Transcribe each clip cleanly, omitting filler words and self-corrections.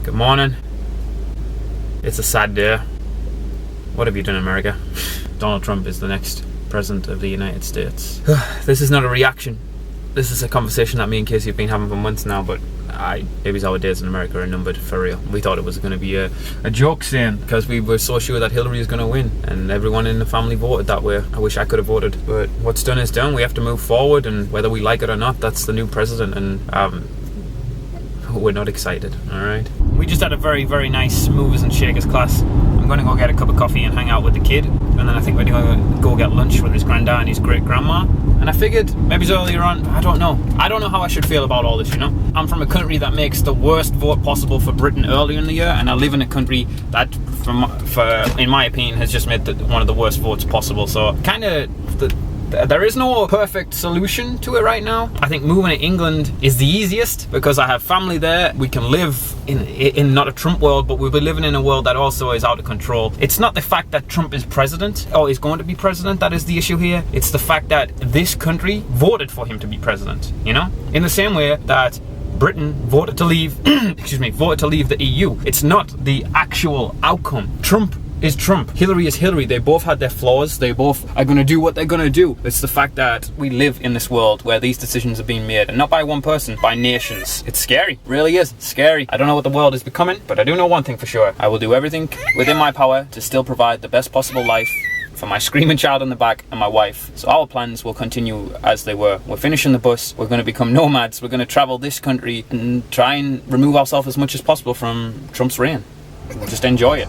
Good morning. It's a sad day. What have you done, America? Donald Trump is the next president of the United States. This is not a reaction. This is a conversation that me and Casey have been having for months now, but maybe our days in America are numbered for real. We thought it was going to be a joke saying, because we were so sure that Hillary is going to win, and everyone in the family voted that way. I wish I could have voted, but what's done is done. We have to move forward, and whether we like it or not, that's the new president, and we're not excited, alright? We just had a very, very nice movers and shakers class. I'm going to go get a cup of coffee and hang out with the kid, and then I think we're going to go get lunch with his granddad and his great-grandma. And I figured, maybe it's earlier on, I don't know how I should feel about all this, you know? I'm from a country that makes the worst vote possible for Britain earlier in the year, and I live in a country that, in my opinion, has just made one of the worst votes possible. So, there is no perfect solution to it right now. I think moving to England is the easiest because I have family there. We can live in not a Trump world, but we'll be living in a world that also is out of control. It's not the fact that Trump is president or is going to be president that is the issue here. It's the fact that this country voted for him to be president, you know? In the same way that Britain voted to leave, voted to leave the EU. It's not the actual outcome. Trump is Trump. Hillary is Hillary. They both had their flaws. They both are going to do what they're going to do. It's the fact that we live in this world where these decisions are being made, and not by one person, by nations. It's scary. It really is. It's scary. I don't know what the world is becoming, but I do know one thing for sure. I will do everything within my power to still provide the best possible life for my screaming child in the back and my wife. So our plans will continue as they were. We're finishing the bus. We're going to become nomads. We're going to travel this country and try and remove ourselves as much as possible from Trump's reign. We'll just enjoy it.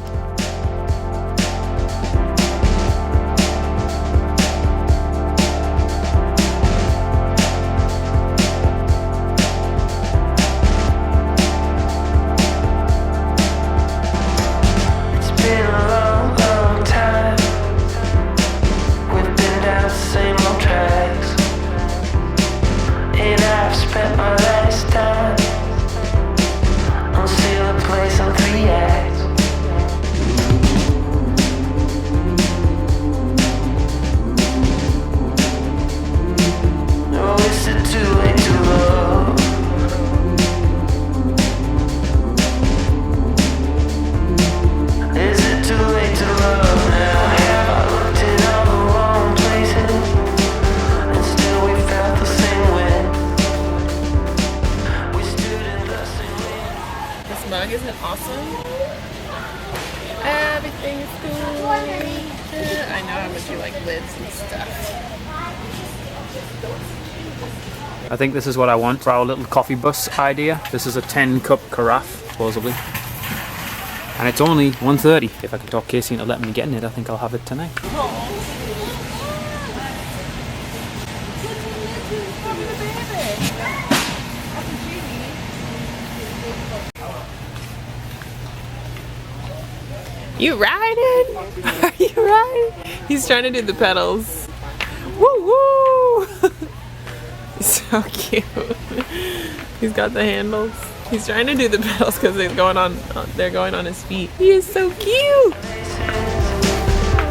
Isn't it awesome? Everything's cool. I know how much you like lids and stuff. I think this is what I want for our little coffee bus idea. This is a 10-cup carafe, supposedly. And it's only 1:30. If I can talk Casey into letting me get in it, I think I'll have it tonight. You riding? Are you riding? He's trying to do the pedals. Woo woo! He's so cute. He's got the handles. He's trying to do the pedals because they're going on his feet. He is so cute.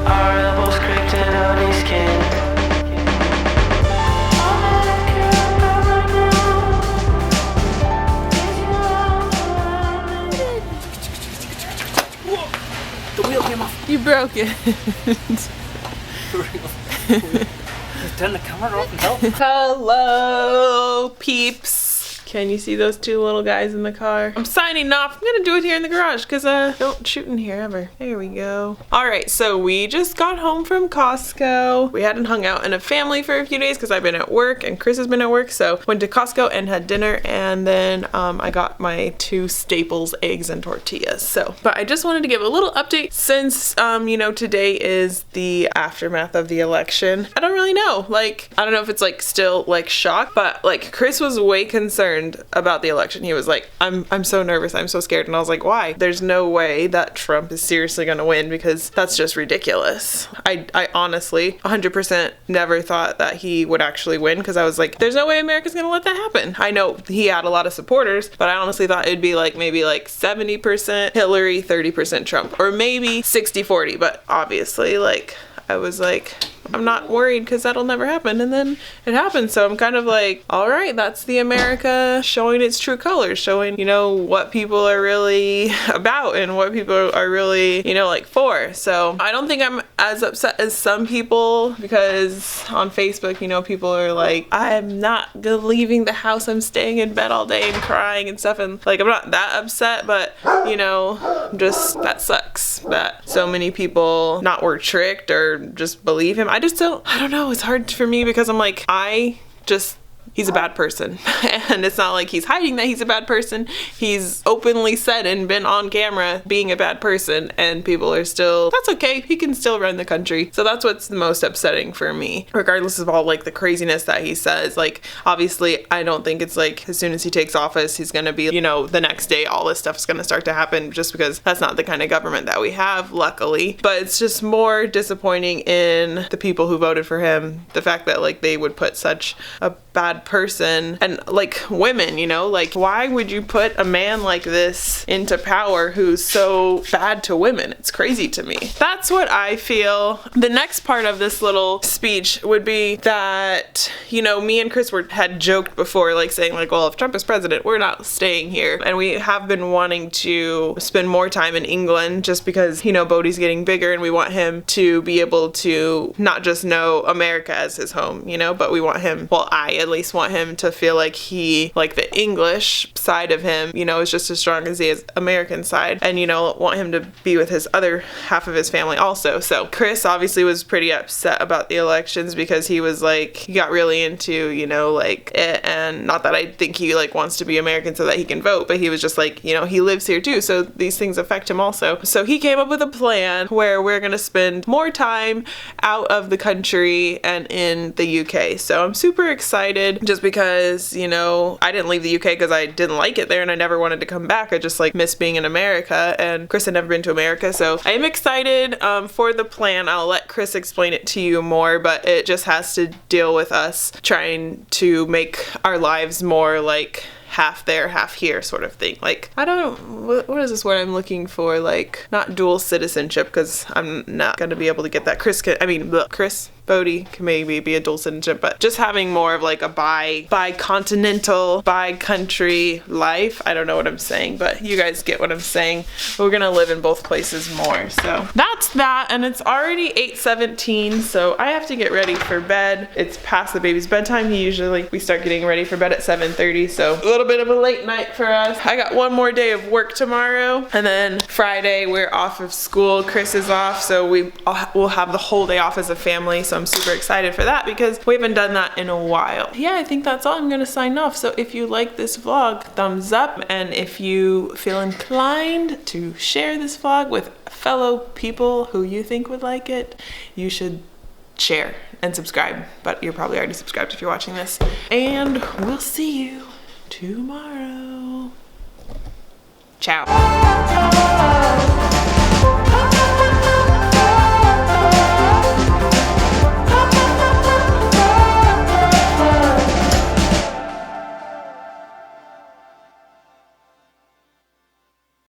Our elbows scraped on his skin. You broke it. Just turn the camera off and help. Hello, peeps. Can you see those two little guys in the car? I'm signing off. I'm gonna do it here in the garage because don't shoot in here ever. There we go. All right, so we just got home from Costco. We hadn't hung out in a family for a few days because I've been at work and Chris has been at work. So went to Costco and had dinner, and then I got my 2 staples, eggs and tortillas. But I just wanted to give a little update since you know, today is the aftermath of the election. I don't really know. Like, I don't know if it's like still like shock, but like Chris was way concerned about the election. He was like, I'm so nervous, I'm so scared. And I was like, why? There's no way that Trump is seriously gonna win because that's just ridiculous. I honestly 100% never thought that he would actually win because I was like, there's no way America's gonna let that happen. I know he had a lot of supporters, but I honestly thought it'd be like maybe like 70% Hillary, 30% Trump, or maybe 60-40, but obviously like I was like, I'm not worried because that'll never happen. And then it happened. So I'm kind of like, all right, that's the America showing its true colors, showing, you know, what people are really about and what people are really, you know, like for. So I don't think I'm as upset as some people, because on Facebook, you know, people are like, I'm not leaving the house, I'm staying in bed all day and crying and stuff. And like, I'm not that upset, but you know, just that sucks that so many people not were tricked or just believe him. I don't know, it's hard for me because I'm like, he's a bad person. And it's not like he's hiding that he's a bad person. He's openly said and been on camera being a bad person, and people are still, that's okay, he can still run the country. So that's what's the most upsetting for me, regardless of all like the craziness that he says. Like, obviously I don't think it's like as soon as he takes office he's gonna be, you know, the next day all this stuff is gonna start to happen, just because that's not the kind of government that we have, luckily. But it's just more disappointing in the people who voted for him, the fact that like they would put such a bad person, and like women, you know, like why would you put a man like this into power who's so bad to women? It's crazy to me. That's what I feel. The next part of this little speech would be that, you know, me and Chris had joked before, like saying like, well, if Trump is president, we're not staying here. And we have been wanting to spend more time in England just because, you know, Bodhi's getting bigger and we want him to be able to not just know America as his home, you know, but we want him, well, I at least want him to feel like he, like the English side of him, you know, is just as strong as his American side, and, you know, want him to be with his other half of his family also. So Chris obviously was pretty upset about the elections because he was like, he got really into, you know, like it, and not that I think he like wants to be American so that he can vote, but he was just like, you know, he lives here too, so these things affect him also. So he came up with a plan where we're gonna spend more time out of the country and in the UK. So I'm super excited, just because, you know, I didn't leave the UK because I didn't like it there and I never wanted to come back. I just like miss being in America, and Chris had never been to America. So I am excited for the plan. I'll let Chris explain it to you more, but it just has to deal with us trying to make our lives more like half there, half here sort of thing. Like, I don't know, what is this word I'm looking for? Like, not dual citizenship, because I'm not going to be able to get that. Chris Bodhi can maybe be a dual citizenship, but just having more of like a bi-continental, bi-country life. I don't know what I'm saying, but you guys get what I'm saying. We're gonna live in both places more. So that's that, and it's already 8:17, so I have to get ready for bed. It's past the baby's bedtime. We start getting ready for bed at 7:30, so a little bit of a late night for us. I got one more day of work tomorrow, and then Friday we're off of school. Chris is off, so we'll have the whole day off as a family. So I'm super excited for that because we haven't done that in a while. Yeah, I think that's all. I'm gonna sign off. So if you like this vlog, thumbs up, and if you feel inclined to share this vlog with fellow people who you think would like it, you should share and subscribe. But you're probably already subscribed if you're watching this. And we'll see you tomorrow. Ciao.